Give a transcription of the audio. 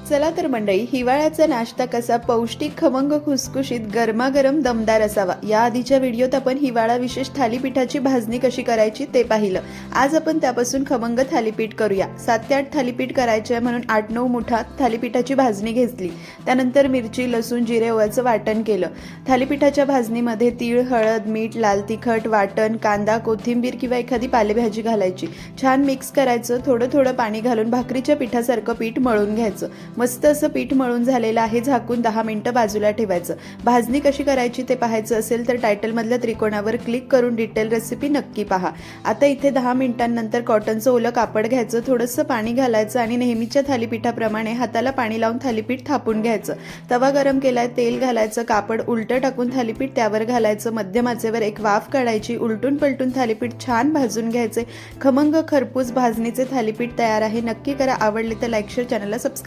चला तर मंडळी, हिवाळ्याचा नाश्ता कसा पौष्टिक, खमंग, खुसखुशीत, गरमागरम, दमदार असावा या आधीच्या व्हिडिओत आपण हिवाळा विशेष थालीपीठाची भाजणी कशी करायची ते पाहिलं। आज आपण त्यापासून खमंग थालीपीठ करूया। 7 ते 8 थालीपीठ करायचे म्हणून 8-9 मुठा थालीपीठाची भाजणी घेतली। त्यानंतर मिरची, लसूण, जिरे, ओव्याचं वाटण केलं। थालीपीठाच्या भाजणीमध्ये तीळ, हळद, मीठ, लाल तिखट, वाटण, कांदा, कोथिंबीर किंवा एखादी पालेभाजी घालायची। छान मिक्स करायचं। थोडं थोडं पाणी घालून भाकरीच्या पिठासारखं पीठ मळून घ्यायचं। मस्त असं पीठ मळून झालेलं आहे। झाकून 10 मिनिटं बाजूला ठेवायचं। भाजणी कशी करायची ते पाहायचं असेल तर टायटल मधल्या त्रिकोणावर क्लिक करून डिटेल रेसिपी नक्की पहा। आता इथे 10 मिनिटांनंतर कॉटनचं ओलं कापड घ्यायचं, थोडंसं पाणी घालायचं आणि नेहमीच्या थालीपीठाप्रमाणे हाताला पाणी लावून थालीपीठ थापून घ्यायचं। तवा गरम केलाय, तेल घालायचं, कापड उलटं टाकून थालीपीठ त्यावर घालायचं। मध्यम आचेवर एक वाफ काढायची, उलटून पलटून थालीपीठ छान भाजून घ्यायचे। खमंग खरपूस भाजणीचे थालीपीठ तयार आहे। नक्की करा। आवडले तर लाईक, शेअर, चॅनलला सबस्क्राईब